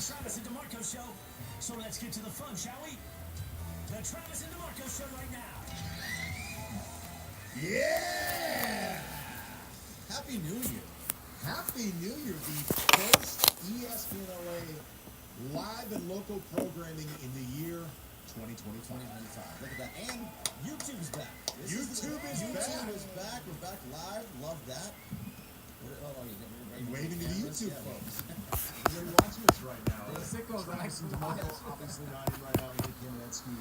Travis and DeMarco Show. So let's get to the fun, shall we? The Travis and DeMarco Show right now. Yeah! Happy New Year. Happy New Year. The first ESPN LA live and local programming in the year 2020-2025. Look at that. And YouTube's back. YouTube is back. We're back live. Love that. Waving to the YouTube folks. You're watching us right now. The sickos are nice and DeMarco's obviously not in right now. Nick Kamenetsky,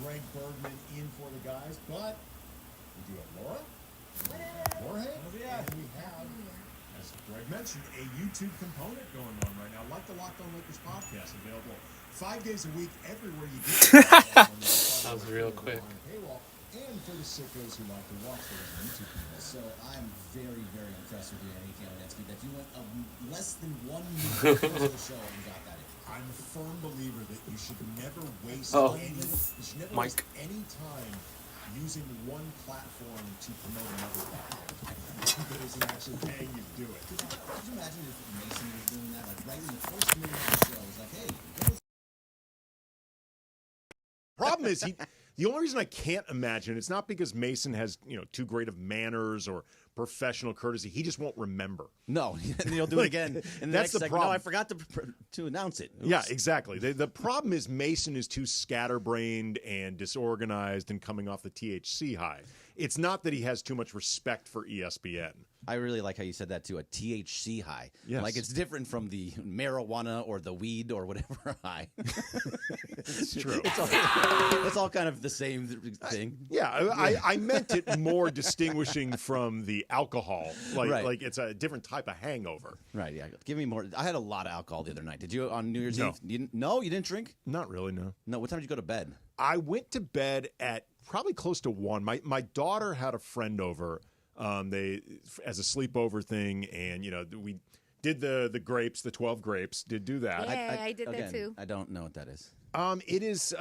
Greg Bergman in for the guys. But we do have Laura, Jorge, and we have, as Greg mentioned, a YouTube component going on right now, like the Locked On Lakers podcast, available 5 days a week everywhere you get. That was real quick. And for the sickos who like to watch those on YouTube people. So I'm very, very impressed with you, Nick Kamenetsky, that you went less than 1 minute into the show and got that in. I'm a firm believer that you should never waste any time using one platform to promote another platform. That isn't actually paying you to do it. Could you imagine if Mason was doing that? Like right in the first minute of the show, it was like, hey, problem is the only reason I can't imagine it's not because Mason has too great of manners or professional courtesy. He just won't remember. No, he'll do it again. And that's the problem. No, I forgot to announce it. Oops. Yeah, exactly. The problem is Mason is too scatterbrained and disorganized and coming off the THC high. It's not that he has too much respect for ESPN. I really like how you said that too, a THC high. Yes. Like it's different from the marijuana or the weed or whatever high. It's true. It's all kind of the same thing. I meant it more distinguishing from the alcohol. Like it's a different type of hangover. Right, yeah. Give me more. I had a lot of alcohol the other night. Did you on New Year's No. Eve? You didn't drink? Not really, no. No, what time did you go to bed? I went to bed at probably close to 1. My daughter had a friend over. They as a sleepover thing, and we did the grapes, the 12 grapes. Did do that. Yeah, I did that too. I don't know what that is. It is.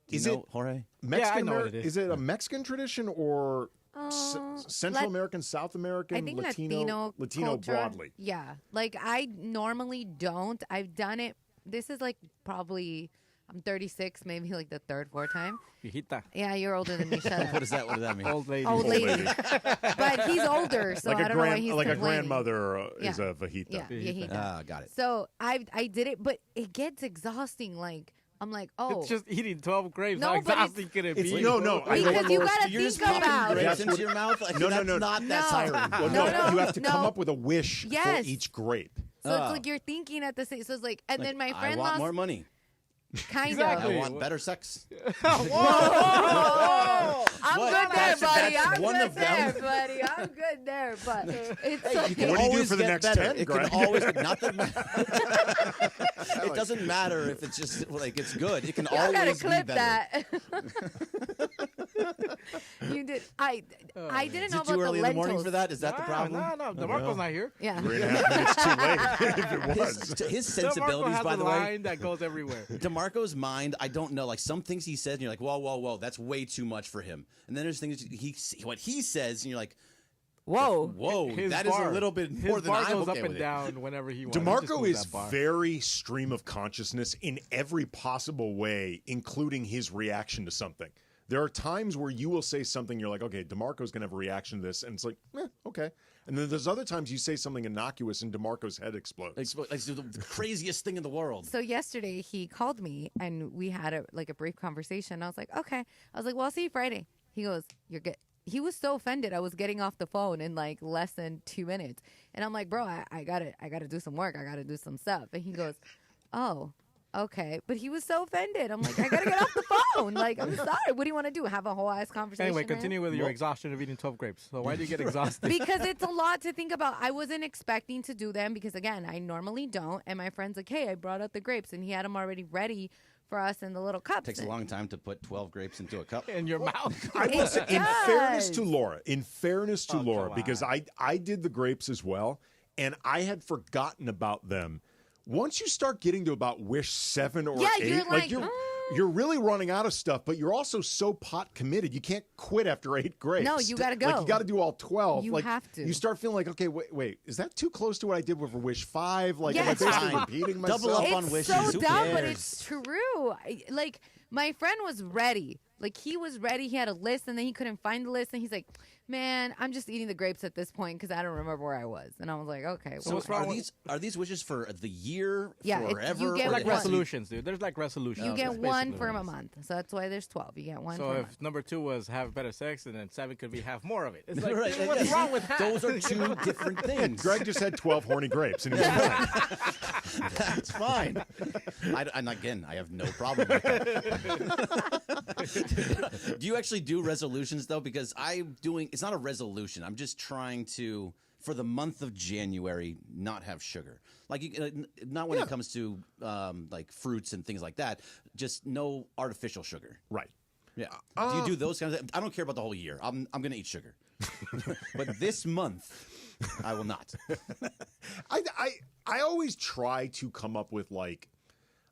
Is it Jorge? Mexican? Yeah, I know what it is. Is it a Mexican tradition or Central American, South American, I think Latino culture. Broadly? Yeah, like I normally don't. I've done it. This is like probably. I'm 36, maybe like the third, fourth time. Viejita. Yeah, you're older than me. Shut up. What does that mean? Old lady. Old lady. But he's older, so I don't know why he's like complaining. a grandmother is a viejita. Yeah, viejita. Got it. So I did it, but it gets exhausting. Like I'm like, oh, It's just eating 12 grapes. No, How but exhausting could it be? No. because you gotta You're just think popping about grapes it. into your mouth? Like, No. That's not that siren. Well, No, you have to come no. up with a wish Yes. for each grape. So it's like you're thinking at the same. So it's like, and then my friend I want lost more money. kind Exactly. I want better sex. Whoa! I'm What? good there, buddy. That's I'm one good of them. there, buddy. I'm good there, but it's Hey, you can What do you do always for the get next better. 10, It Greg? can always not that. It doesn't matter if it's just like it's good. It can y'all gotta always be clip better. that. You did. I didn't Is know it about too early the in the morning lentils. for that? Is that the problem? No. DeMarco's not here. Yeah. 3.5 minutes too late if it was. His DeMarco sensibilities, has by a the way. line that goes everywhere. DeMarco's mind, I don't know. Like some things he says, and you're like, whoa, that's way too much for him. And then there's things what he says, and you're like, Whoa. that is a little bit more his than bar I'm goes okay up and with it. down whenever he wants. He just DeMarco moves is that bar. very stream of consciousness in every possible way, including his reaction to something. There are times where you will say something, you're like, okay, DeMarco's going to have a reaction to this, and it's like, okay. And then there's other times you say something innocuous and DeMarco's head explodes. Like the craziest thing in the world. So yesterday he called me and we had a brief conversation. I was like, okay. I was like, well, I'll see you Friday. He goes, you're good. He was so offended. I was getting off the phone in like less than 2 minutes. And I'm like, bro, I gotta do some work. I gotta do some stuff. And he goes, oh, okay. But he was so offended. I'm like, I gotta get off the phone. Like, I'm sorry. What do you want to do? Have a whole ass conversation? Anyway, man? continue with your exhaustion of eating 12 grapes. So why do you get exhausted? Because it's a lot to think about. I wasn't expecting to do them because, again, I normally don't. And my friend's like, hey, I brought out the grapes. And he had them already ready for us in the little cups. Takes a long time to put 12 grapes into a cup. in your mouth. I will say, in fairness to Oh, Laura, come because on. I did the grapes as well, and I had forgotten about them. Once you start getting to about wish 7 or 8, you're like, you're really running out of stuff, but you're also so pot committed. You can't quit after 8 grapes. No, you gotta go. Like, you got to do all 12. You like, have to. You start feeling like, okay, wait, is that too close to what I did with Wish 5? Like, Yeah, am I it's basically fine. repeating myself? Double up on It's wishes. so Who dumb, but cares? it's true. Like, my friend was ready. Like, he was ready. He had a list, and then he couldn't find the list. And he's like, man, I'm just eating the grapes at this point because I don't remember where I was. And I was like, okay. So well, what's wrong with Are these wishes for the year? Yeah, forever? you get or like one. resolutions, dude? There's like resolutions. you get That's one basically for what a it is. month. So that's why there's 12. You get one So for a if month. number 2 was have better sex, and then 7 could be have more of it. It's like, Right, dude, what's yeah. wrong with that? Those are two different things. Greg just had 12 horny grapes, and he's fine. That's fine. And again, I have no problem with that. Do you actually do resolutions, though? Because it's not a resolution. I'm just trying to, for the month of January, not have sugar. Like, not when it comes to like fruits and things like that. Just no artificial sugar. Right. Yeah. Do you do those kinds of? I don't care about the whole year. I'm going to eat sugar. But this month, I will not. I always try to come up with, like,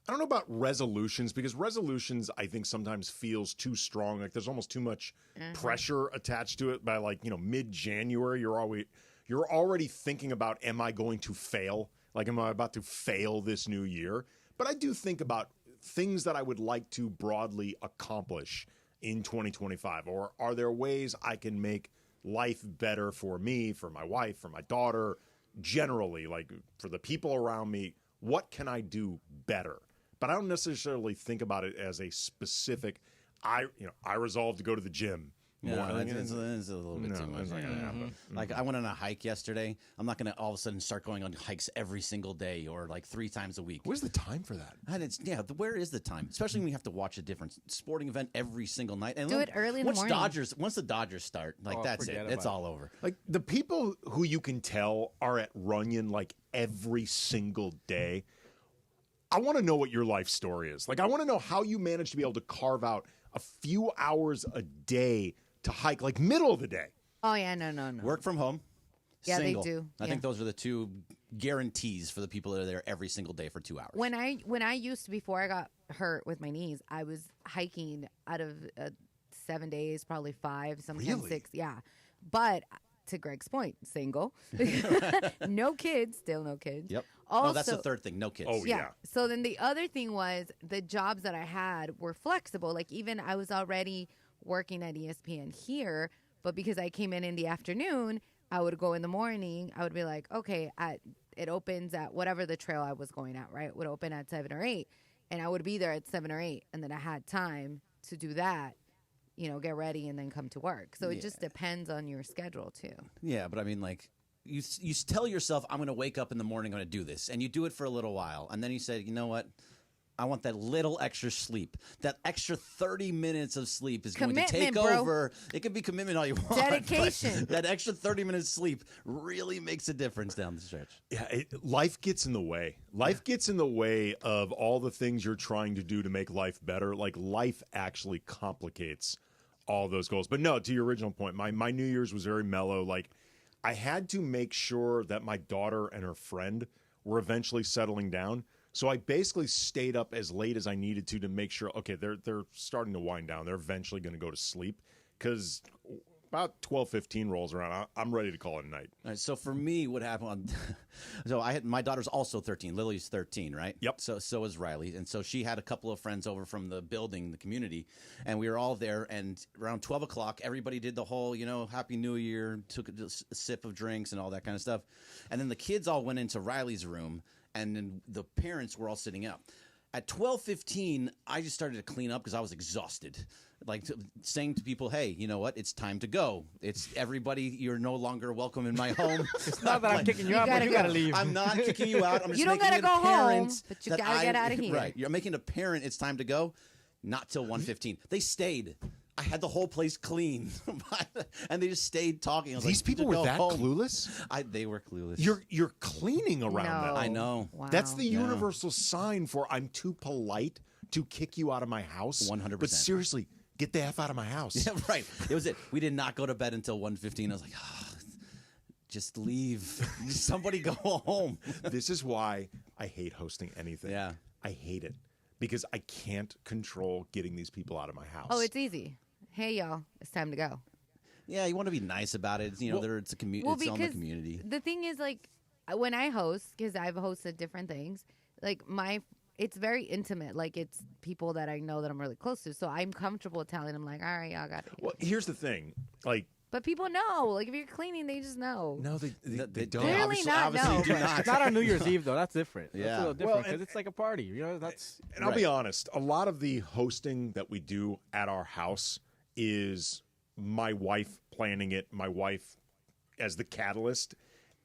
I don't know about resolutions, because resolutions I think sometimes feels too strong. Like, there's almost too much pressure attached to it. By, like, mid-January, you're already thinking about, am I going to fail? Like, am I about to fail this new year? But I do think about things that I would like to broadly accomplish in 2025. Or are there ways I can make life better for me, for my wife, for my daughter, generally, like for the people around me? What can I do better? But I don't necessarily think about it as a specific, I resolved to go to the gym. Yeah, more. Like, it's a little bit too much. it's not gonna happen. Like, I went on a hike yesterday. I'm not going to all of a sudden start going on hikes every single day or like 3 times a week. Where's the time for that? And where is the time? Especially when you have to watch a different sporting event every single night. And Do it early in the morning. Once the Dodgers start, like, Oh, that's it. forget It's about all over. Like, the people who you can tell are at Runyon like every single day, I want to know what your life story is. Like, I want to know how you manage to be able to carve out a few hours a day to hike, like middle of the day. Oh, yeah, no. Work from home. Yeah, they single. do. I Yeah. think those are the 2 guarantees for the people that are there every single day for 2 hours. When I used to, before I got hurt with my knees, I was hiking out of 7 days, probably 5, sometimes Really? 6. Yeah. But to Greg's point, single. No kids, still no kids. Yep. Also, That's the third thing. No kids. Oh, yeah. yeah. So then the other thing was the jobs that I had were flexible. Like, even I was already working at ESPN here, but because I came in the afternoon, I would go in the morning. I would be like, okay, it opens at whatever the trail I was going at, right? It would open at 7 or 8, and I would be there at 7 or 8, and then I had time to do that, get ready and then come to work. So it just depends on your schedule too. Yeah, but I mean, like, you tell yourself, I'm going to wake up in the morning, I'm going to do this, and you do it for a little while, and then you say, you know what? I want that little extra sleep. That extra 30 minutes of sleep is going to take Commitment, bro. over. It could be commitment all you want. but Dedication. That extra 30 minutes sleep really makes a difference down the stretch. Yeah, life gets in the way. Life gets in the way of all the things you're trying to do to make life better. Like, life actually complicates all those goals. But no, to your original point, my New Year's was very mellow. Like, I had to make sure that my daughter and her friend were eventually settling down. So I basically stayed up as late as I needed to make sure, okay, they're starting to wind down. They're eventually going to go to sleep, because about 12:15 rolls around, I'm ready to call it a night. All right, so for me, what happened? So my daughter's also 13. Lily's 13, right? Yep. So is Riley, and so she had a couple of friends over from the building, the community, and we were all there. And around 12 o'clock, everybody did the whole, Happy New Year, took a sip of drinks and all that kind of stuff. And then the kids all went into Riley's room, and then the parents were all sitting out. At 12:15, I just started to clean up because I was exhausted. Like, saying to people, hey, you know what? It's time to go. It's everybody. You're no longer welcome in my home. It's not that I'm kicking you out, but gotta you go. got to leave. I'm not kicking you out. I'm just You don't making gotta it go home, apparent but you that gotta get out of here. Right. You're making it apparent it's time to go. Not till 1:15. They stayed. I had the whole place clean, and they just stayed talking. I was These like, people "To were go that home." clueless? They were clueless. You're cleaning around them. I know. Wow. That's the universal sign for I'm too polite to kick you out of my house. 100%. But seriously, get the F out of my house. Yeah, right. It was it. We did not go to bed until 1:15. I was like, just leave. Somebody go home. This is why I hate hosting anything. Yeah. I hate it. because I can't control getting these people out of my house. Oh, it's easy. Hey, y'all, it's time to go. Yeah, you want to be nice about it. You know, it's a community. Well, it's on the because community. the thing is, like, when I host, because I've hosted different things, like it's very intimate. Like, it's people that I know that I'm really close to, so I'm comfortable telling them, like, all right, y'all got it. Well, here's the thing, like. But people know. Like, if you're cleaning, they just know. No, they don't. Clearly obviously, not, obviously no. do not. It's not on New Year's Eve though. That's different. Yeah. That's a little Well, different because it's like a party. You know, that's. And I'll be honest, a lot of the hosting that we do at our house is my wife planning it, my wife as the catalyst,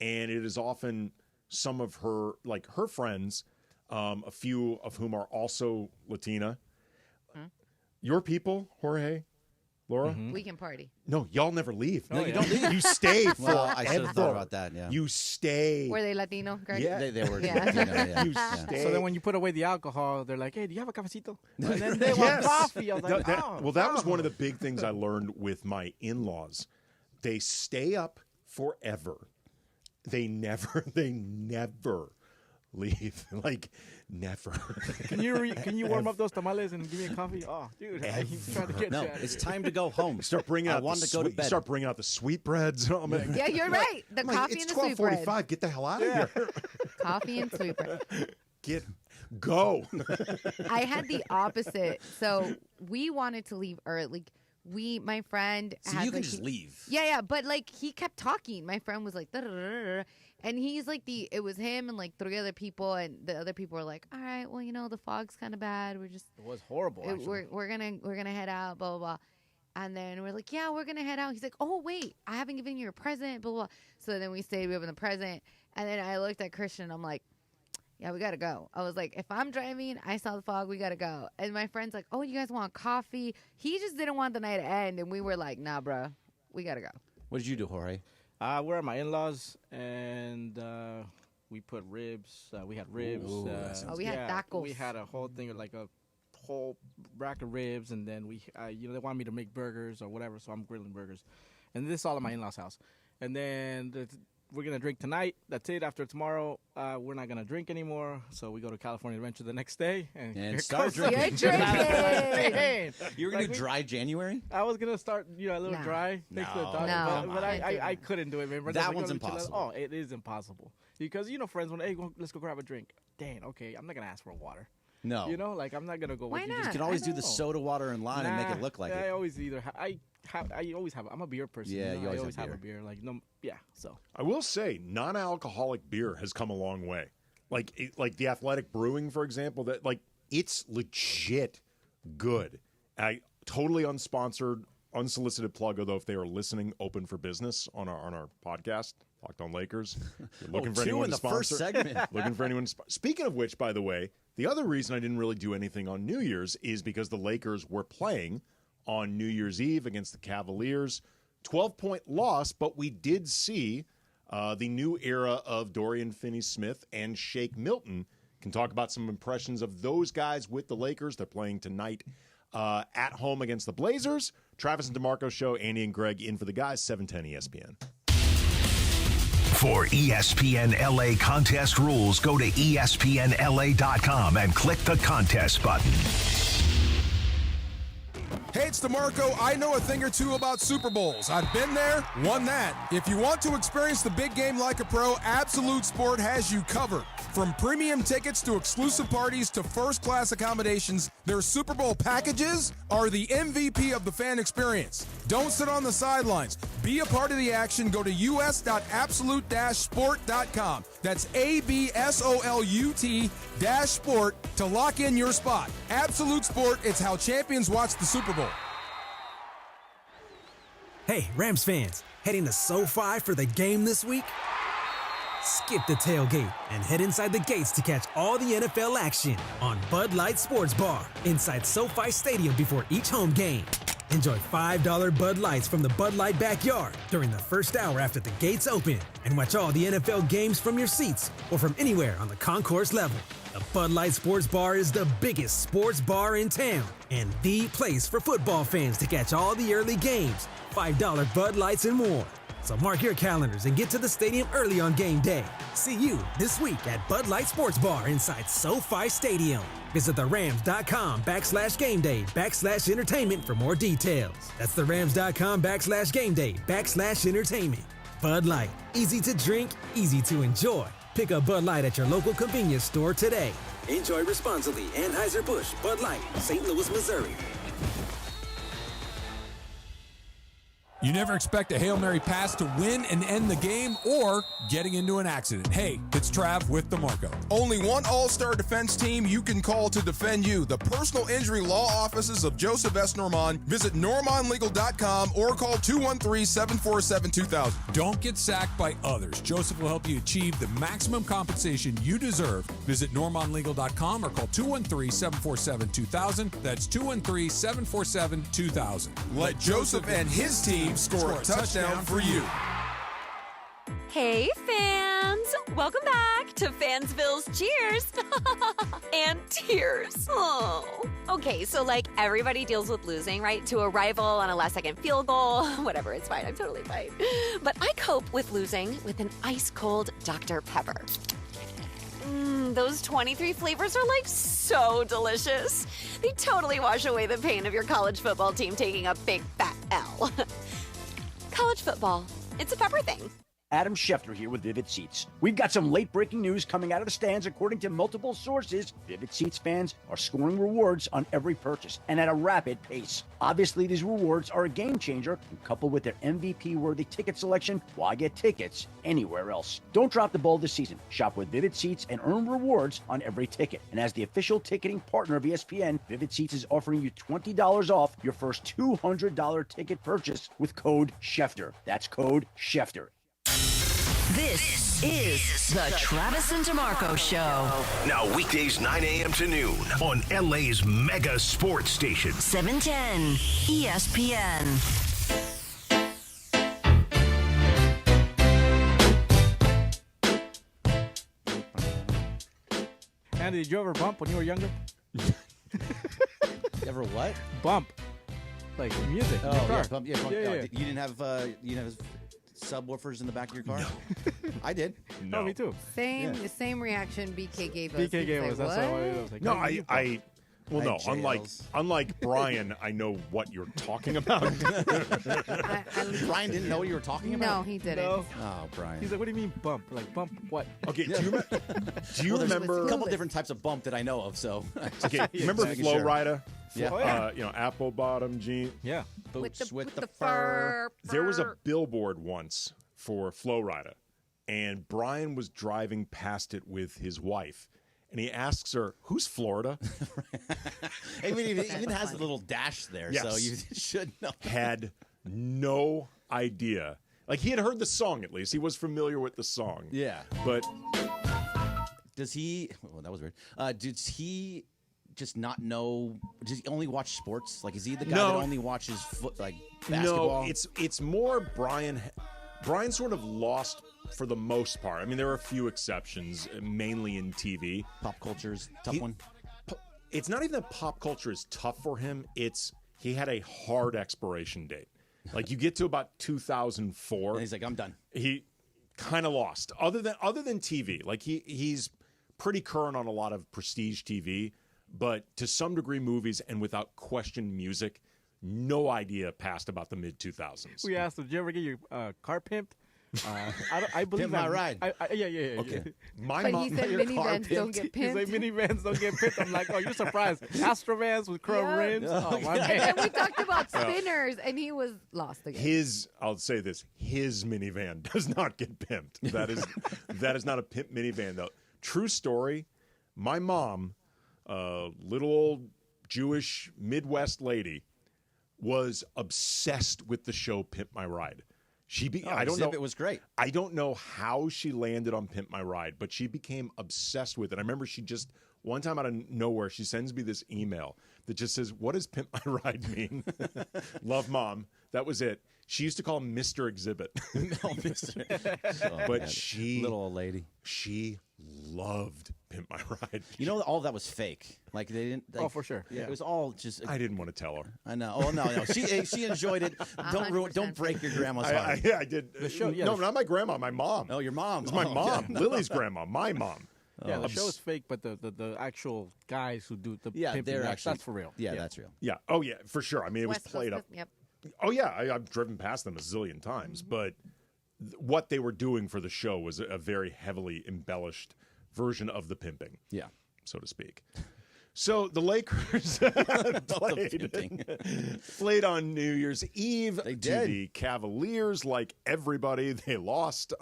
and it is often some of her friends, a few of whom are also Latina. Your people, Jorge, Laura? We can party. No, y'all never leave. No, you don't leave. You stay forever. Well, I should have thought about that. Yeah. You stay. Were they Latino, Greg? Yeah. They were. Yeah. Yeah. You stay. So then when you put away the alcohol, they're like, "Hey, do you have a cafecito?" And then they want Yes. coffee. I was like, That was one of the big things I learned with my in-laws. They stay up forever. They never leave. Like, never. Can you warm up those tamales and give me a coffee? Oh, dude, he's trying to get No, you out of it's here. time to go home. Start bringing I out wanted the to go to sweet, bed. start bringing out the sweetbreads. Oh, man. Yeah, you're right. The I'm like, coffee it's and the sweet bread. 12:45. Get the hell out of here. Coffee and sweet bread. Go. I had the opposite. So we wanted to leave early. My friend. So had, you can like, just leave. Yeah, but like he kept talking. My friend was like, "Da-da-da-da-da," and he's like it was him and like 3 other people, and the other people were like, all right, well, the fog's kind of bad. We're just It was horrible. Actually. we're gonna head out, blah blah blah. And then we're like, yeah, we're gonna head out. He's like, oh wait, I haven't given you your present, blah blah. So then we stayed, we opened the present, and then I looked at Christian. I'm like, yeah, we gotta go. I was like, if I'm driving, I saw the fog, we gotta go. And my friend's like, oh, you guys want coffee? He just didn't want the night to end, and we were like, nah, bro, we gotta go. What did you do, Jorge? We're at my in-laws, and we put ribs. We had ribs. Ooh, that sounds we had tacos. We had a whole thing, like a whole rack of ribs, and then they wanted me to make burgers or whatever, so I'm grilling burgers. And this is all at my in-laws' house. And then we're going to drink tonight. That's it. After tomorrow, we're not going to drink anymore. So we go to California Adventure the next day. And start You're drinking. drinking. You were going to do dry January? I was going to start, a little Nah. dry. Next to the No. dog, No. But Can't do I couldn't do it, man. That Like, one's go to impossible. Oh, it is impossible. Because, friends, hey, let's go grab a drink. Dang, okay, I'm not going to ask for water. No. Like, I'm not going to go Why with you. not? You can always do the know. soda water in line and make it look like I it. always either I always have. I'm a beer person. Yeah, you I always always have have a beer. Like so. I will say, non-alcoholic beer has come a long way. Like the Athletic Brewing, for example, that it's legit good. I totally unsponsored, unsolicited plug. Although if they are listening, open for business on our podcast, Locked On Lakers. You're looking for 2 anyone in to the sponsor. first segment. Looking for anyone. Speaking of which, by the way, the other reason I didn't really do anything on New Year's is because the Lakers were playing on New Year's Eve against the Cavaliers. 12-point loss, but we did see the new era of Dorian Finney-Smith and Shake Milton. Can talk about some impressions of those guys with the Lakers. They're playing tonight at home against the Blazers. Travis and DeMarco show, Andy and Greg in for the guys, 710 ESPN. For ESPN LA contest rules, go to ESPNLA.com and click the contest button. Hey, it's DeMarco. I know a thing or two about Super Bowls. I've been there, won that. If you want to experience the big game like a pro, Absolute Sport has you covered. From premium tickets to exclusive parties to first-class accommodations, their Super Bowl packages are the MVP of the fan experience. Don't sit on the sidelines. Be a part of the action. Go to us.absolute-sport.com. That's ABSOLUT-sport to lock in your spot. Absolute Sport, it's how champions watch the Super Bowl. Hey, Rams fans, heading to SoFi for the game this week? Skip the tailgate and head inside the gates to catch all the NFL action on Bud Light Sports Bar inside SoFi Stadium before each home game. Enjoy $5 Bud Lights from the Bud Light backyard during the first hour after the gates open and watch all the NFL games from your seats or from anywhere on the concourse level. The Bud Light Sports Bar is the biggest sports bar in town and the place for football fans to catch all the early games, $5 Bud Lights and more. So mark your calendars and get to the stadium early on game day. See you this week at Bud Light Sports Bar inside SoFi Stadium. Visit therams.com/gameday/entertainment for more details. That's therams.com/gameday/entertainment. Bud Light, easy to drink, easy to enjoy. Pick up Bud Light at your local convenience store today. Enjoy responsibly. Anheuser-Busch, Bud Light, St. Louis, Missouri. You never expect a Hail Mary pass to win and end the game or getting into an accident. Hey, it's Trav with DeMarco. Only one all-star defense team you can call to defend you. The personal injury law offices of Joseph S. Normand. Visit normandlegal.com or call 213-747-2000. Don't get sacked by others. Joseph will help you achieve the maximum compensation you deserve. Visit normandlegal.com or call 213-747-2000. That's 213-747-2000. Let Joseph and his team score a touchdown for you. Hey, fans! Welcome back to Fansville's Cheers and Tears. Oh. Okay, so like everybody deals with losing, right? To a rival on a last-second field goal. Whatever, it's fine. I'm totally fine. But I cope with losing with an ice-cold Dr. Pepper. Those 23 flavors are like so delicious. They totally wash away the pain of your college football team taking a big fat L. College football, it's a pepper thing. Adam Schefter here with Vivid Seats. We've got some late-breaking news coming out of the stands. According to multiple sources, Vivid Seats fans are scoring rewards on every purchase and at a rapid pace. Obviously, these rewards are a game changer, and coupled with their MVP-worthy ticket selection, why get tickets anywhere else? Don't drop the ball this season. Shop with Vivid Seats and earn rewards on every ticket. And as the official ticketing partner of ESPN, Vivid Seats is offering you $20 off your first $200 ticket purchase with code Schefter. That's code Schefter. This is the Travis and DeMarco Show. Now weekdays 9 a.m. to noon on LA's mega sports station. 710 ESPN. Andy, did you ever bump when you were younger? Ever what? Bump. Like music. in your car. Yeah, bump. Yeah, Oh, yeah. You didn't have subwoofers in the back of your car? No. I did. No, me too. Same reaction BK gave us. BK gave us. That's how I was like, No, how do you well, no. Hi, Unlike Brian, I know what you're talking about. Brian didn't know what you were talking about? No, he didn't. No. Oh, Brian. He's like, what do you mean bump? Like bump what? Okay, Yeah. do you Well, there's remember? a couple different types of bump that I know of, so. Okay, remember Making Flow sure. Rida? Yeah. Oh, yeah. Apple bottom jean. Yeah. Boots with the fur. There was a billboard once for Flow Rida, and Brian was driving past it with his wife, and he asks her, "Who's Florida?" I mean, it even has a little dash there, so Yes. you should know. Had no idea. Like, he had heard the song, at least. He was familiar with the song. Yeah. But Does he? Oh, that was weird. Does he just not know? Does he only watch sports? Like, is he the guy No. that only watches basketball? no, it's more Brian. Brian sort of lost for the most part. I mean, there are a few exceptions, mainly in TV. Pop culture's tough one. It's not even that pop culture is tough for him. It's he had a hard expiration date. Like, you get to about 2004, And he's like, I'm done. he kind of lost. Other than TV, like he's pretty current on a lot of prestige TV, but to some degree movies, and without question music. No idea past about the mid 2000s. We asked him, did you ever get your car pimped? I believe Pimp my that. ride. Yeah. Okay. My But mom. he said Your car minivans don't get He's like, pimped. minivans don't get pimped. I'm like, oh, you're surprised. Astrovans with chrome Yeah. rims. Oh, my And man. then we talked about spinners, and he was lost again. I'll say this: his minivan does not get pimped. That is not a pimp minivan, though. True story. My mom, little old Jewish Midwest lady, was obsessed with the show Pimp My Ride. I don't know. It was great. I don't know how she landed on Pimp My Ride, but she became obsessed with it. I remember she just, one time out of nowhere, she sends me this email that just says, "What does Pimp My Ride mean?" Love, Mom. That was it. She used to call him Mr. Exhibit. No, mister. But she, little old lady. she loved Pimp My Ride. You know, all that was fake. Like they didn't. Like, for sure. Yeah, it was all just. I didn't want to tell her. I know. Oh no. She enjoyed it. Don't break your grandma's heart. Yeah, I did. The show, no, not my grandma. My mom. Oh, your mom. It's my mom. Yeah. Lily's grandma. My mom. Yeah, the show is fake, but the actual guys who do the pimping, they're that's for real. Yeah, that's real. Yeah. Oh yeah, for sure. I mean, it was West played Coast, up. Yep. Oh yeah, I've driven past them a zillion times, but what they were doing for the show was a very heavily embellished version of the pimping. Yeah, so to speak. So the Lakers played on New Year's Eve They to did. the Cavaliers. Like everybody, they lost.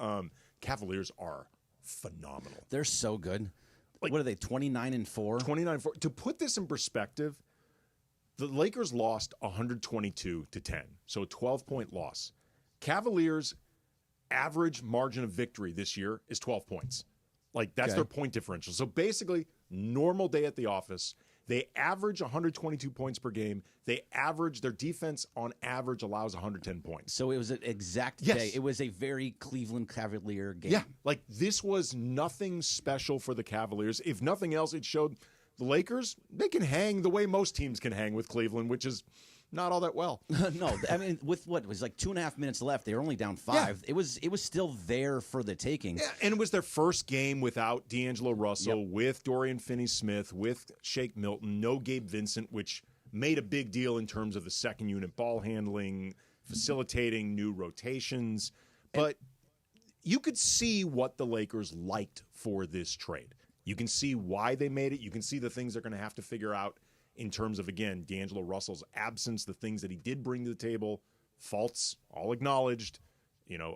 Cavaliers are phenomenal. They're so good. What are they? 29-4. 29-4. To put this in perspective, the Lakers lost 122-10, so a 12-point loss. Cavaliers' average margin of victory this year is 12 points. Like, that's their point differential. So basically, normal day at the office, they average 122 points per game. Their defense on average allows 110 points. So it was an exact Yes. day. It was a very Cleveland Cavalier game. Yeah, like this was nothing special for the Cavaliers. If nothing else, it showed the Lakers, they can hang the way most teams can hang with Cleveland, which is not all that well. No, I mean, with what it was like 2.5 minutes left, they were only down 5. Yeah. It was still there for the taking. Yeah, and it was their first game without D'Angelo Russell, with Dorian Finney-Smith, with Shake Milton, no Gabe Vincent, which made a big deal in terms of the second unit ball handling, facilitating new rotations. But you could see what the Lakers liked for this trade. You can see why they made it. You can see the things they're going to have to figure out in terms of, again, D'Angelo Russell's absence, the things that he did bring to the table, faults, all acknowledged,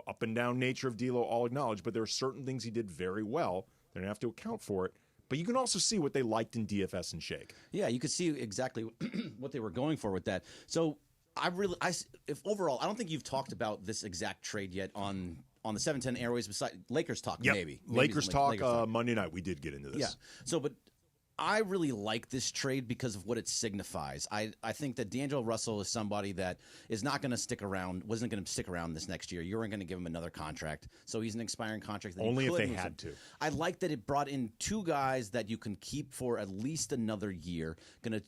up and down nature of D'Lo, all acknowledged, but there are certain things he did very well. They're going to have to account for it. But you can also see what they liked in DFS and Shake. Yeah, you could see exactly what they were going for with that. So if overall, I don't think you've talked about this exact trade yet on the 710 Airways. Besides Lakers talk, maybe Lakers talk Monday night. We did get into this. Yeah. So, but I really like this trade because of what it signifies. I think that D'Angelo Russell is somebody that is not going to stick around, wasn't going to stick around this next year. You weren't going to give him another contract. So he's an expiring contract. That Only if they had to. I like that it brought in two guys that you can keep for at least another year. Going to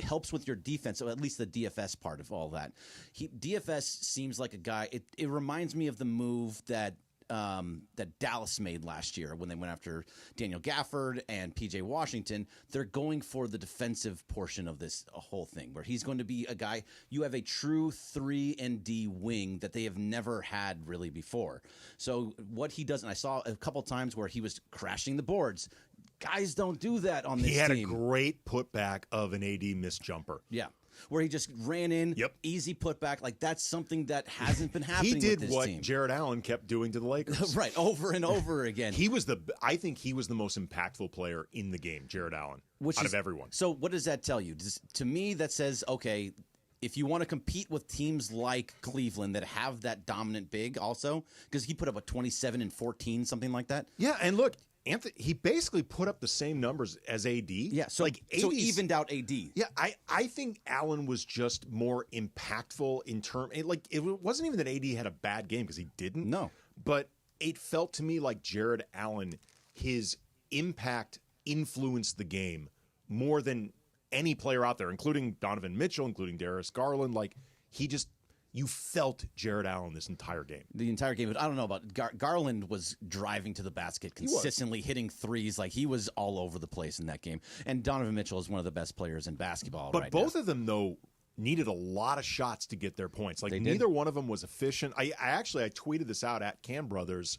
helps with your defense, so at least the DFS part of all that. DFS seems like a guy. It reminds me of the move that Dallas made last year when they went after Daniel Gafford and PJ Washington. They're going for the defensive portion of this whole thing, where he's going to be a guy. You have a true 3-and-D wing that they have never had really before. So what he does, and I saw a couple times where he was crashing the boards. Guys don't do that on this team. He had a great putback of an AD missed jumper. Yeah. Where he just ran in, easy putback. Like, that's something that hasn't been happening He did with this what team. Jared Allen kept doing to the Lakers. Right, over and over again. I think he was the most impactful player in the game, Jared Allen, out of everyone. So what does that tell you? To me, that says, okay, if you want to compete with teams like Cleveland that have that dominant big also, because he put up a 27 and 14, something like that. Yeah, and look, Anthony, he basically put up the same numbers as AD. Yeah, so evened out AD. Yeah, I think Allen was just more impactful in term. It wasn't even that AD had a bad game because he didn't. No, but it felt to me like Jared Allen, his impact influenced the game more than any player out there, including Donovan Mitchell, including Darius Garland. Like you felt Jared Allen this entire game. The entire game. But I don't know about Garland was driving to the basket consistently, hitting threes. Like, he was all over the place in that game. And Donovan Mitchell is one of the best players in basketball right now. But both of them, though, needed a lot of shots to get their points. Like, neither one of them was efficient. I tweeted this out at Cam Brothers.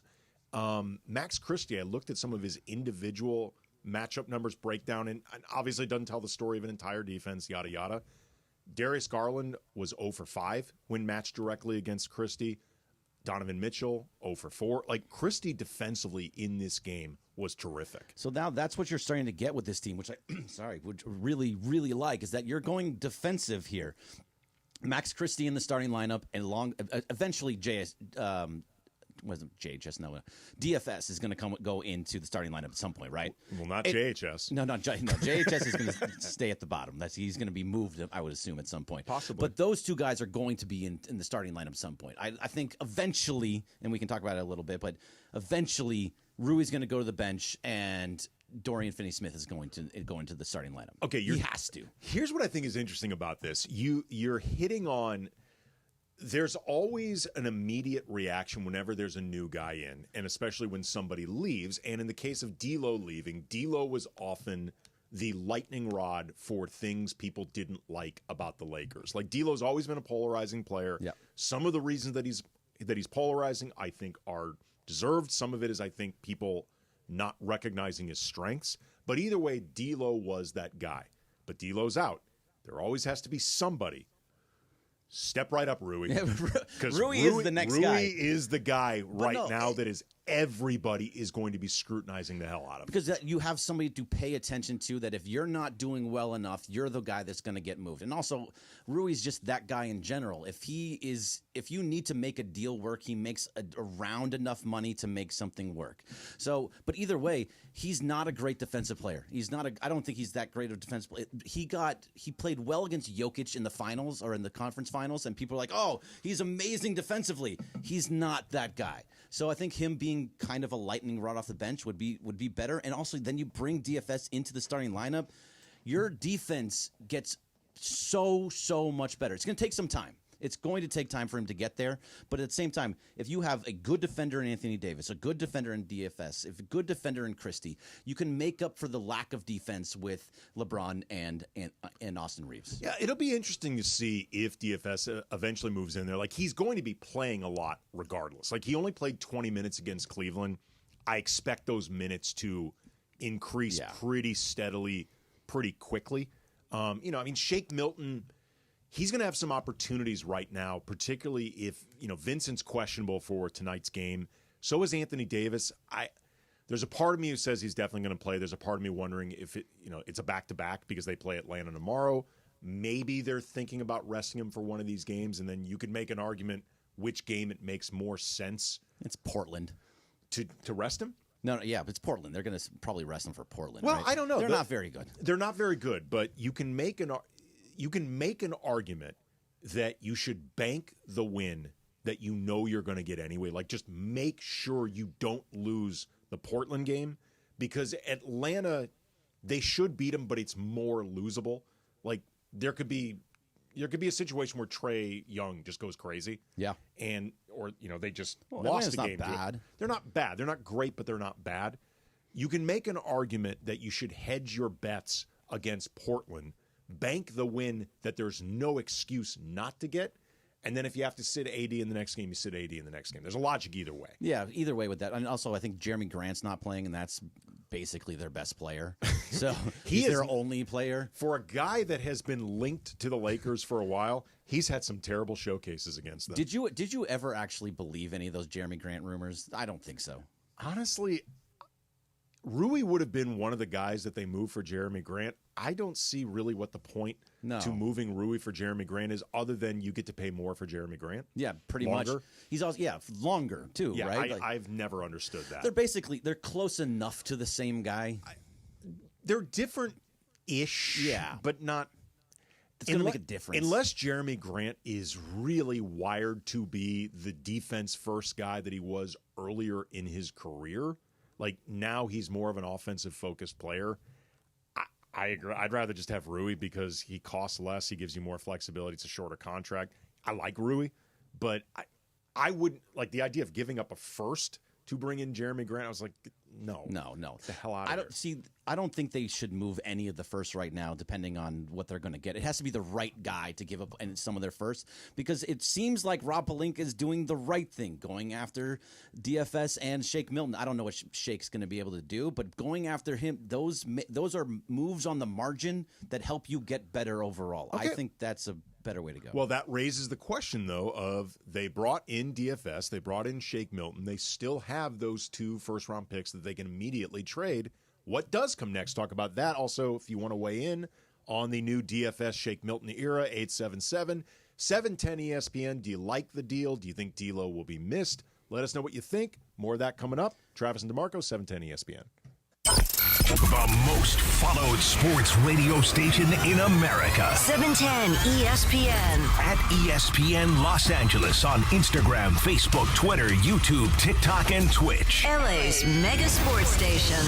Max Christie, I looked at some of his individual matchup numbers breakdown, and obviously doesn't tell the story of an entire defense, yada, yada. Darius Garland was 0 for 5 when matched directly against Christie. Donovan Mitchell, 0 for 4. Like, Christie defensively in this game was terrific. So now that's what you're starting to get with this team, which I would really, really like, is that you're going defensive here. Max Christie in the starting lineup, and eventually DFS is going to go into the starting lineup at some point, right? Well, not JHS. No, JHS is going to stay at the bottom. He's going to be moved, I would assume, at some point. Possibly. But those two guys are going to be in the starting lineup at some point. I think eventually, and we can talk about it a little bit, but eventually Rui's going to go to the bench and Dorian Finney-Smith is going to go into the starting lineup. Okay, he has to. Here's what I think is interesting about this. You're hitting on. There's always an immediate reaction whenever there's a new guy in, and especially when somebody leaves. And in the case of D'Lo leaving, D'Lo was often the lightning rod for things people didn't like about the Lakers. Like, D'Lo's always been a polarizing player. Yep. Some of the reasons that he's polarizing, I think, are deserved. Some of it is, I think, people not recognizing his strengths. But either way, D'Lo was that guy. But D'Lo's out. There always has to be somebody. Step right up, Rui. Because Rui is the next guy. Rui is the guy now that is everybody is going to be scrutinizing the hell out of. Because you have somebody to pay attention to, that if you're not doing well enough, you're the guy that's going to get moved. And also, Rui's just that guy in general. If you need to make a deal work, he makes around enough money to make something work. So, but either way, he's not a great defensive player. I don't think he's that great of a defensive player. He played well against Jokic in the finals or in the conference finals, and people are like, oh, he's amazing defensively. He's not that guy. So I think him being kind of a lightning rod off the bench would be better. And also, then you bring DFS into the starting lineup, your defense gets so much better. It's going to take some time. It's going to take time for him to get there. But at the same time, if you have a good defender in Anthony Davis, a good defender in DFS, a good defender in Christie, you can make up for the lack of defense with LeBron and Austin Reeves. Yeah, it'll be interesting to see if DFS eventually moves in there. Like, he's going to be playing a lot regardless. Like, he only played 20 minutes against Cleveland. I expect those minutes to increase pretty steadily, pretty quickly. Shake Milton, he's going to have some opportunities right now, particularly if, Vincent's questionable for tonight's game. So is Anthony Davis. There's a part of me who says he's definitely going to play. There's a part of me wondering if it's a back-to-back because they play Atlanta tomorrow. Maybe they're thinking about resting him for one of these games, and then you could make an argument which game it makes more sense. It's Portland. To rest him? No, yeah, it's Portland. They're going to probably rest him for Portland. Well, right? I don't know. They're not very good. They're not very good, but you can make an argument that you should bank the win that you're going to get anyway. Like, just make sure you don't lose the Portland game, because Atlanta, they should beat them, but it's more losable. Like, there could be a situation where Trae Young just goes crazy. Yeah. Or they just lost the game. Not bad. They're not bad. They're not great, but they're not bad. You can make an argument that you should hedge your bets against Portland, bank the win that there's no excuse not to get, and then if you have to sit AD in the next game, you sit AD in the next game. There's a logic either way. Yeah, either way with that. And also, I think Jeremy Grant's not playing, and that's basically their best player. So he's their only player. For a guy that has been linked to the Lakers for a while, he's had some terrible showcases against them. Did you ever actually believe any of those Jeremy Grant rumors? I don't think so. Honestly, Rui would have been one of the guys that they moved for Jeremy Grant. I don't see really what the point to moving Rui for Jeremy Grant is, other than you get to pay more for Jeremy Grant. Yeah, pretty much. He's also longer too, yeah, right? I've never understood that. They're close enough to the same guy. They're different-ish, but not. It's going to make a difference. Unless Jeremy Grant is really wired to be the defense-first guy that he was earlier in his career. Like, now he's more of an offensive-focused player. I agree. I'd rather just have Rui because he costs less. He gives you more flexibility. It's a shorter contract. I like Rui, but I wouldn't like the idea of giving up a first to bring in Jeremy Grant. I was like, no. Get the hell out of here. I don't think they should move any of the first right now, depending on what they're going to get. It has to be the right guy to give up some of their first, because it seems like Rob Pelinka is doing the right thing, going after DFS and Shake Milton. I don't know what Shake's going to be able to do, but going after him, those are moves on the margin that help you get better overall. Okay. I think that's a better way to go. Well, that raises the question, though, of they brought in DFS, they brought in Shake Milton, they still have those 2 first-round picks that they can immediately trade. What does come next? Talk about that. Also, if you want to weigh in on the new DFS Shake Milton era, 877-710 ESPN. Do you like the deal? Do you think D'Lo will be missed? Let us know what you think. More of that coming up. Travis and DeMarco, 710 ESPN. The most followed sports radio station in America. 710 ESPN. At ESPN Los Angeles on Instagram, Facebook, Twitter, YouTube, TikTok, and Twitch. LA's mega sports station.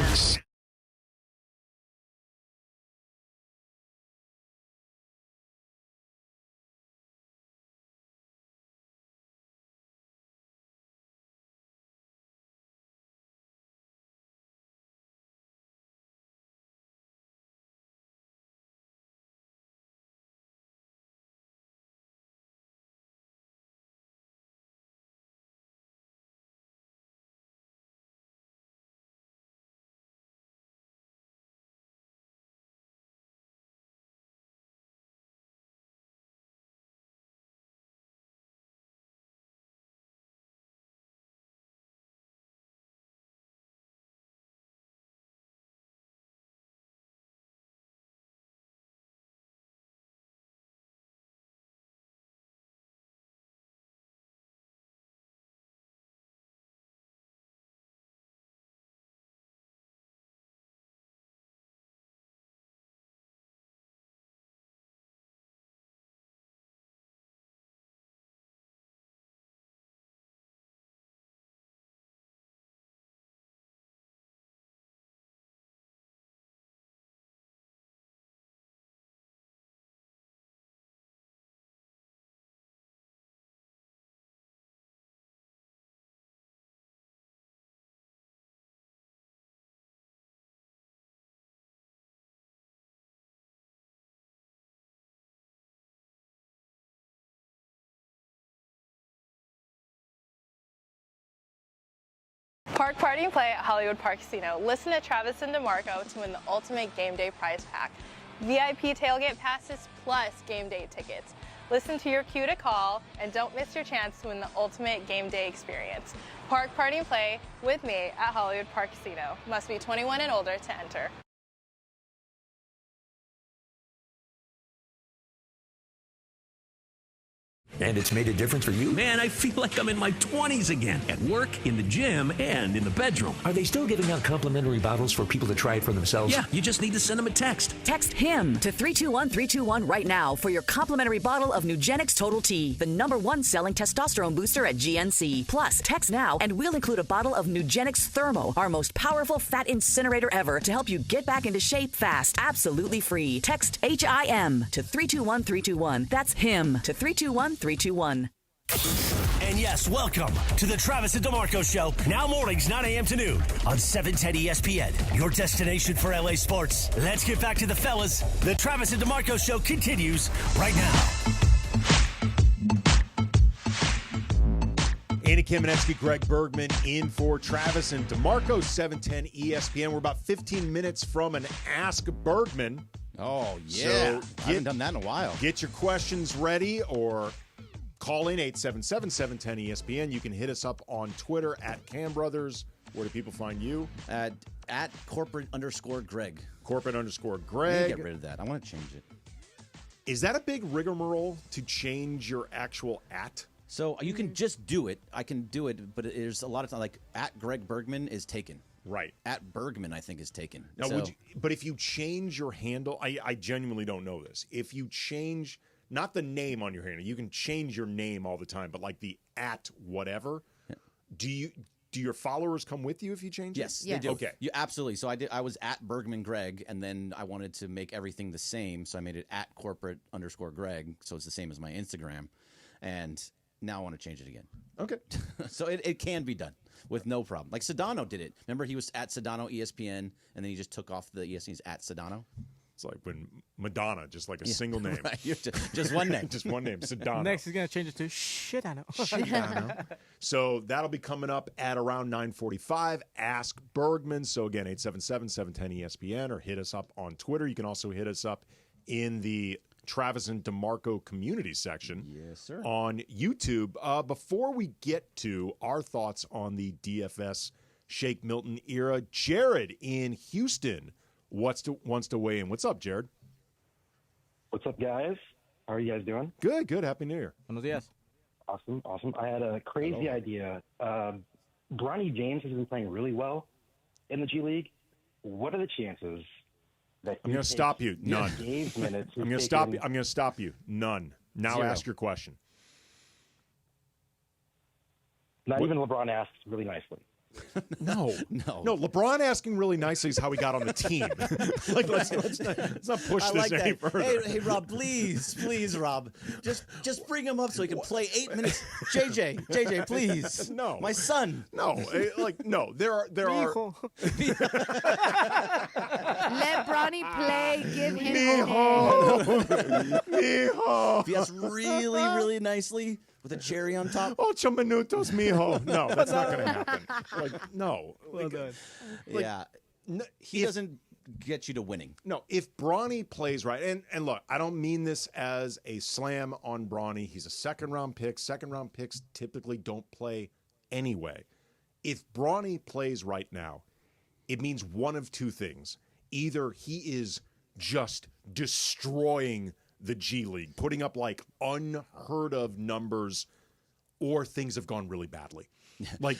Park party and play at Hollywood Park Casino. Listen to Travis and DeMarco to win the ultimate game day prize pack. VIP tailgate passes plus game day tickets. Listen to your cue to call and don't miss your chance to win the ultimate game day experience. Park party and play with me at Hollywood Park Casino. Must be 21 and older to enter. And it's made a difference for you? Man, I feel like I'm in my 20s again. At work, in the gym, and in the bedroom. Are they still giving out complimentary bottles for people to try it for themselves? Yeah, you just need to send them a text. Text HIM to 321-321 right now for your complimentary bottle of Nugenix Total T, the #1 selling testosterone booster at GNC. Plus, text now and we'll include a bottle of Nugenix Thermo, our most powerful fat incinerator ever, to help you get back into shape fast. Absolutely free. Text HIM to 321-321. That's HIM to 321-321. And yes, welcome to the Travis and DeMarco Show. Now mornings, 9 a.m. to noon on 710 ESPN, your destination for LA sports. Let's get back to the fellas. The Travis and DeMarco Show continues right now. Andy Kamenetsky, Greg Bergman in for Travis and DeMarco, 710 ESPN. We're about 15 minutes from an Ask Bergman. Oh, yeah. So I haven't done that in a while. Get your questions ready or call in 877-710-ESPN. You can hit us up on Twitter at Cam Brothers. Where do people find you? At corporate_Greg. Corporate_Greg. Get rid of that. I want to change it. Is that a big rigmarole to change your actual at? So you can just do it. I can do it, but there's a lot of time, like at Greg Bergman is taken. Right. At Bergman, I think, is taken. Now, but if you change your handle, I genuinely don't know this. If you change, not the name on your handle, you can change your name all the time, but like the at whatever, do your followers come with you if you change it? Yes, they do. Okay. You absolutely. So I was at Bergman Greg, and then I wanted to make everything the same, so I made it at corporate_Greg, so it's the same as my Instagram, and now I want to change it again. Okay. So it can be done with no problem. Like Sedano did it. Remember, he was at Sedano ESPN, and then he just took off the ESPN. He's at Sedano. It's like when Madonna, just like a single name. Right. Just one name. Just one name, Sedano. Next, he's going to change it to Shidano. Shidano. So that'll be coming up at around 9:45. Ask Bergman. So again, 877-710-ESPN, or hit us up on Twitter. You can also hit us up in the Travis and DeMarco community section. Yes, sir. On YouTube. Before we get to our thoughts on the DFS Shake Milton era, Jared in Houston wants to weigh in. What's up, Jared? What's up, guys? How are you guys doing? Good. Happy New Year. Buenos dias. Awesome. I had a crazy idea. Bronny James has been playing really well in the G League. What are the chances that I'm going to stop you. None. Games minutes I'm going to stop you. I'm going to stop you. None. Now 0. ask your question. Not even LeBron asks really nicely. No. LeBron asking really nicely is how he got on the team. Like let's not push this any further. Hey, Rob, please, Rob, just bring him up so he can play 8 minutes. JJ, please. No, my son. No, no. There are. Let Bronny play. Give him mijo. If he asks really nicely with a cherry on top. 8 minutos, mijo. No, that's not going to happen. No. Well done. Yeah. He doesn't get you to winning. No, if Bronny plays right, and look, I don't mean this as a slam on Bronny. He's a second-round pick. Second-round picks typically don't play anyway. If Bronny plays right now, it means one of two things. Either he is just destroying the G League, putting up like unheard of numbers, or things have gone really badly. Like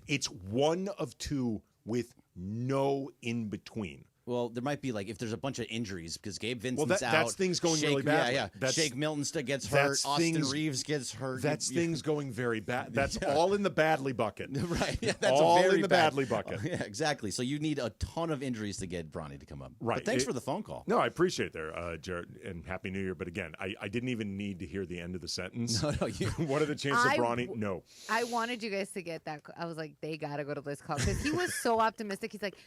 it's one of two with no in between. Well, there might be like if there's a bunch of injuries because Gabe Vincent's out. That's things going really bad. Yeah. Shake Milton gets hurt. Austin Reeves gets hurt. That's things going very bad. That's all in the badly bucket. Right. Yeah, that's all very in the badly bucket. Yeah, exactly. So you need a ton of injuries to get Bronny to come up. Right. But thanks for the phone call. No, I appreciate it there, Jared, and Happy New Year. But again, I didn't even need to hear the end of the sentence. No. What are the chances of Bronny? No. I wanted you guys to get that. I was like, they got to go to this call because he was so optimistic. He's like,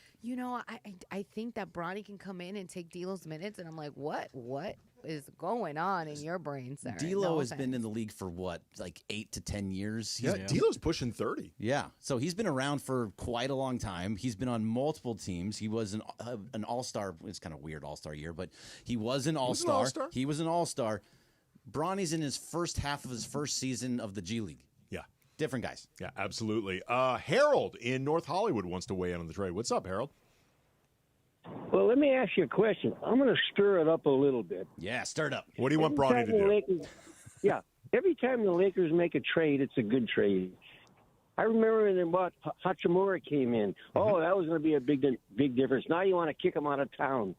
I think think that Bronny can come in and take D'Lo's minutes? And I'm like, what? What is going on in your brain, sir? D'Lo has been in the league for what, like 8 to 10 years? D'Lo's pushing 30. Yeah, so he's been around for quite a long time. He's been on multiple teams. He was an all-star. It's kind of weird all-star year, but he was an all-star. He was an all-star. Bronny's in his first half of his first season of the G League. Yeah. Different guys. Yeah, absolutely. Harold in North Hollywood wants to weigh in on the trade. What's up, Harold? Well, let me ask you a question. I'm going to stir it up a little bit. Yeah, stir it up. What do you want Bronny to do? Every time the Lakers make a trade, it's a good trade. I remember when Hachimura came in. Oh, that was going to be a big difference. Now you want to kick him out of town.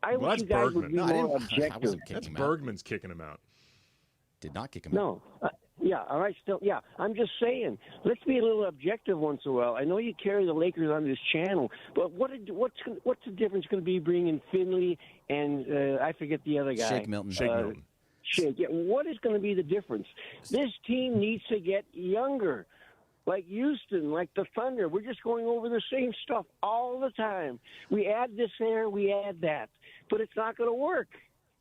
I wish you guys would be more objective. That's Bergman's kicking him out. Did not kick him out. No. All right, still, I'm just saying, let's be a little objective once in a while. I know you carry the Lakers on this channel, but what's the difference going to be bringing Finley and I forget the other guy? Shake Milton. Shake. Yeah, what is going to be the difference? This team needs to get younger. Like Houston, like the Thunder. We're just going over the same stuff all the time. We add this there, we add that. But it's not going to work.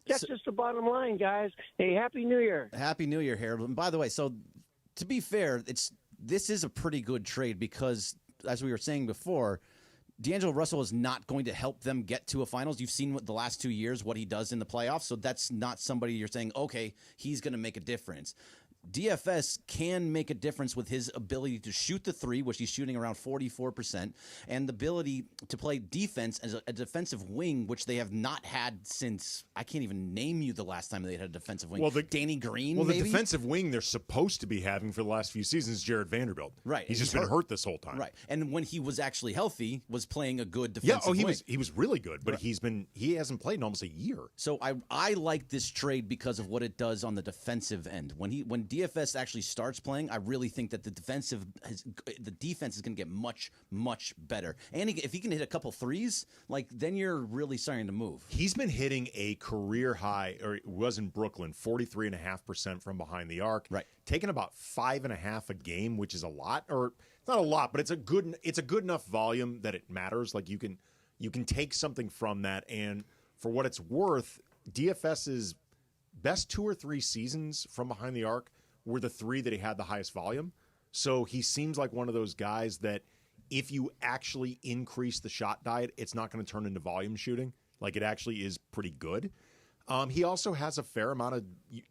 That's just the bottom line, guys. Hey, Happy New Year. Happy New Year, Harold. And by the way, so to be fair, this is a pretty good trade because, as we were saying before, D'Angelo Russell is not going to help them get to a finals. You've seen the last 2 years what he does in the playoffs, so that's not somebody you're saying, okay, he's going to make a difference. DFS can make a difference with his ability to shoot the three, which he's shooting around 44%, and the ability to play defense as a defensive wing, which they have not had since, I can't even name you the last time they had a defensive wing. Danny Green, Well, maybe? the defensive wing they're supposed to be having for the last few seasons is Jared Vanderbilt. Right. He's just been hurt this whole time. Right. And when he was actually healthy, was playing a good defensive wing. He was really good, but he hasn't played in almost a year. So I like this trade because of what it does on the defensive end. When DFS actually starts playing, I really think that the defense is going to get much, much better. And if he can hit a couple threes, then you're really starting to move. He's been hitting a career high, or it was in Brooklyn, 43.5% from behind the arc. Right. Taking about 5.5 a game, which is a lot, or not a lot, but it's a good enough volume that it matters. Like you can take something from that, and for what it's worth, DFS's best 2 or 3 seasons from behind the arc were the 3 that he had the highest volume. So he seems like one of those guys that if you actually increase the shot diet, it's not going to turn into volume shooting. Like it actually is pretty good. He also has a fair amount of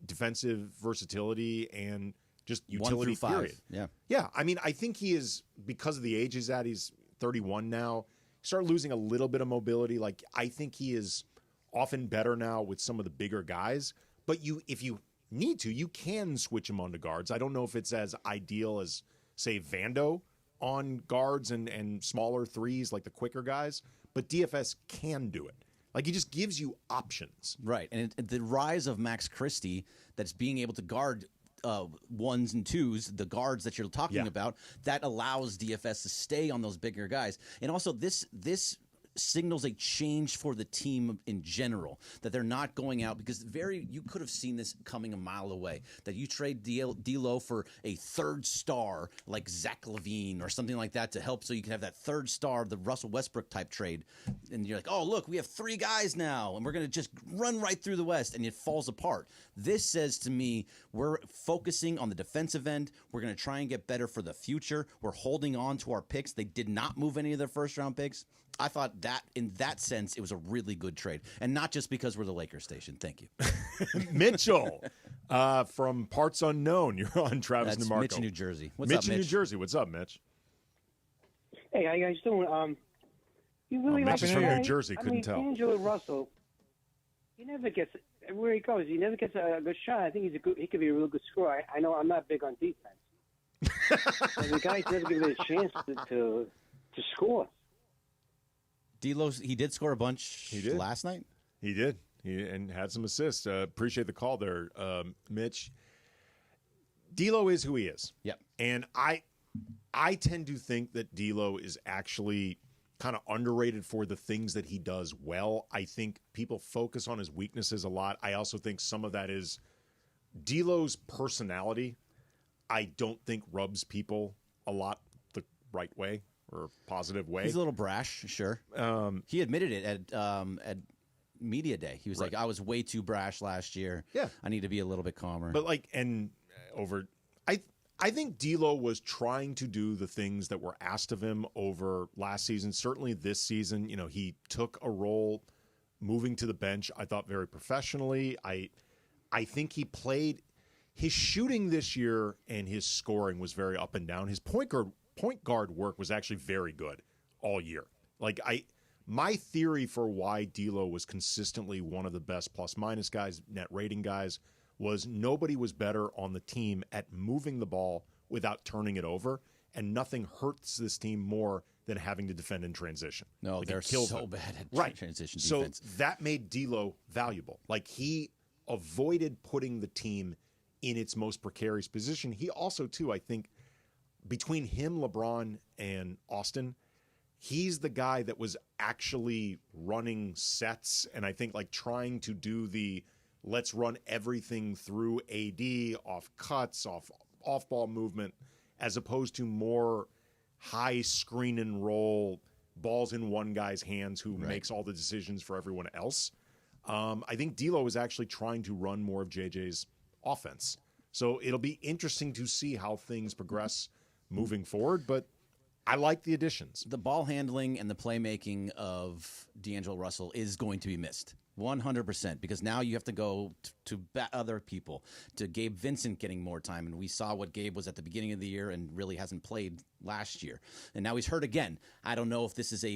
defensive versatility and just utility, 1 through 5. period. Yeah. Yeah. I mean, I think he is, because of the age he's at, he's 31 now, start losing a little bit of mobility. Like I think he is often better now with some of the bigger guys. But if you need to, you can switch him onto guards. I don't know if it's as ideal as, say, Vando on guards and smaller threes, like the quicker guys, but DFS can do it. Like, he just gives you options. Right, and the rise of Max Christie, that's being able to guard 1s and 2s, the guards that you're talking about, that allows DFS to stay on those bigger guys. And also, this signals a change for the team in general, that they're not going out because you could have seen this coming a mile away, that you trade D'Lo for a third star like Zach LaVine or something like that to help so you can have that third star, the Russell Westbrook type trade, and you're like, oh look, we have 3 guys now and we're going to just run right through the West, and it falls apart. This says to me, we're focusing on the defensive end. We're going to try and get better for the future. We're holding on to our picks. They did not move any of their first round picks. I thought that in that sense, it was a really good trade. And not just because we're the Lakers station. Thank you. Mitchell from Parts Unknown. You're on Travis That's DeMarco. Mitch in New Jersey. What's Mitch up, in New Mitch? Jersey. What's up, Mitch? Hey, how you guys doing? You really Mitch like is from New Jersey. Couldn't tell. Angelo Russell, he never gets everywhere he goes. He never gets a good shot. I think he could be a real good scorer. I know I'm not big on defense. But the guy never given it a chance to score. D'Lo, he did score a bunch last night. He did. And had some assists. Appreciate the call there, Mitch. D'Lo is who he is. Yep. And I tend to think that D'Lo is actually kind of underrated for the things that he does well. I think people focus on his weaknesses a lot. I also think some of that is D'Lo's personality. I don't think rubs people a lot the right way or positive way. He's a little brash, sure. He admitted it at Media Day. He was like, I was way too brash last year. Yeah. I need to be a little bit calmer. But I think D'Lo was trying to do the things that were asked of him over last season. Certainly this season, he took a role moving to the bench, I thought, very professionally. I think he played his shooting this year, and his scoring was very up and down. His point guard work was actually very good all year. My theory for why D'Lo was consistently one of the best plus-minus guys, net rating guys, was nobody was better on the team at moving the ball without turning it over, and nothing hurts this team more than having to defend in transition. No, they're so bad at transition defense. So that made D'Lo valuable. He avoided putting the team in its most precarious position. He also, too, I think, between him, LeBron, and Austin, he's the guy that was actually running sets, and I think trying to do the let's run everything through AD, off cuts, off ball movement, as opposed to more high screen and roll, balls in one guy's hands who makes all the decisions for everyone else. I think D'Lo is actually trying to run more of JJ's offense. So it'll be interesting to see how things progress moving forward, but I like the additions. The ball handling and the playmaking of D'Angelo Russell is going to be missed. 100%, because now you have to go to other people, to Gabe Vincent getting more time, and we saw what Gabe was at the beginning of the year and really hasn't played last year, and now he's hurt again. I don't know if this is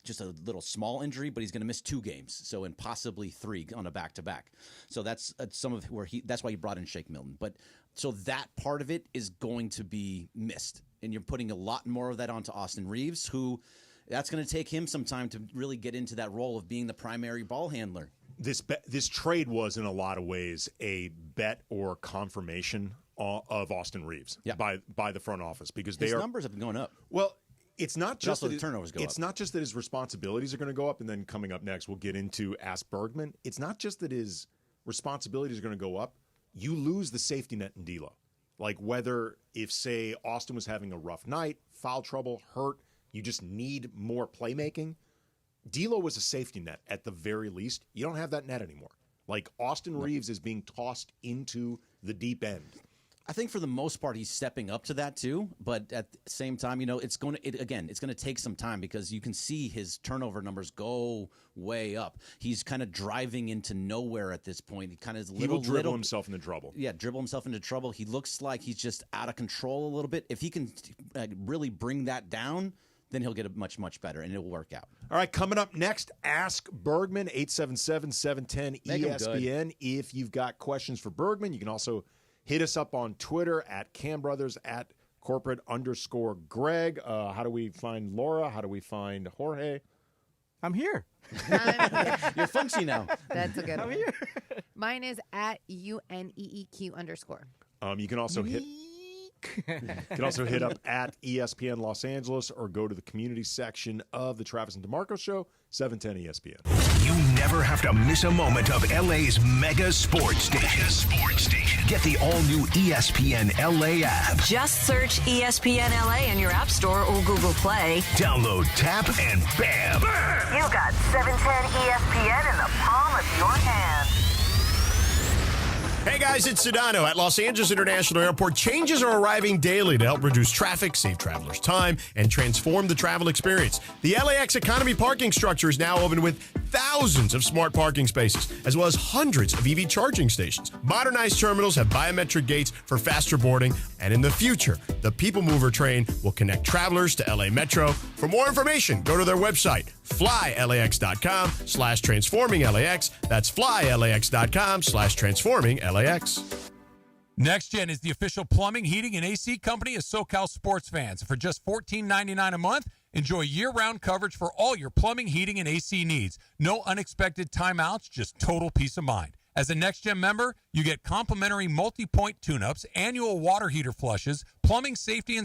just a little small injury, but he's going to miss 2 games, and possibly 3 on a back-to-back. So that's that's why he brought in Shake Milton. But so that part of it is going to be missed, and you're putting a lot more of that onto Austin Reeves, who. That's going to take him some time to really get into that role of being the primary ball handler. This trade was, in a lot of ways, a bet or confirmation of Austin Reeves by the front office, because his numbers have been going up. Well, it's not just that the turnovers go up. It's not just that his responsibilities are going to go up, and then coming up next, we'll get into Ask Bergman. It's not just that his responsibilities are going to go up. You lose the safety net in D'Lo. Whether if, say, Austin was having a rough night, foul trouble, hurt, you just need more playmaking. D'Lo was a safety net at the very least. You don't have that net anymore. Austin Reeves is being tossed into the deep end. I think for the most part he's stepping up to that too, but at the same time, it's going to take some time, because you can see his turnover numbers go way up. He's kind of driving into nowhere at this point. He will dribble himself into trouble. Yeah, dribble himself into trouble. He looks like he's just out of control a little bit. If he can really bring that down, then he'll get much, much better, and it'll work out. All right, coming up next, Ask Bergman, 877-710-ESPN. If you've got questions for Bergman, you can also hit us up on Twitter at CamBrothers, at corporate_Greg. How do we find Laura? How do we find Jorge? I'm here. You're funky now. That's a good one. I'm here. Mine is at UNEEQ_. You can also hit... You can also hit up at ESPN Los Angeles, or go to the community section of the Travis and DeMarco Show, 710 ESPN. You never have to miss a moment of LA's mega sports station. Get the all-new ESPN LA app. Just search ESPN LA in your App Store or Google Play. Download, tap, and bam! You got 710 ESPN in the palm of your hand. Hey guys, it's Sedano. At Los Angeles International Airport, changes are arriving daily to help reduce traffic, save travelers time, and transform the travel experience. The LAX Economy parking structure is now open with thousands of smart parking spaces, as well as hundreds of EV charging stations. Modernized terminals have biometric gates for faster boarding, and in the future, the People Mover train will connect travelers to LA Metro. For more information, go to their website, flylax.com/transforming-LAX. That's flylax.com/transforming-LAX. Next Gen is the official plumbing, heating, and AC company of SoCal sports fans. For just $14.99 a month, enjoy year-round coverage for all your plumbing, heating, and AC needs. No unexpected timeouts, just total peace of mind. As a Next Gen member, you get complimentary multi-point tune-ups, annual water heater flushes, plumbing safety and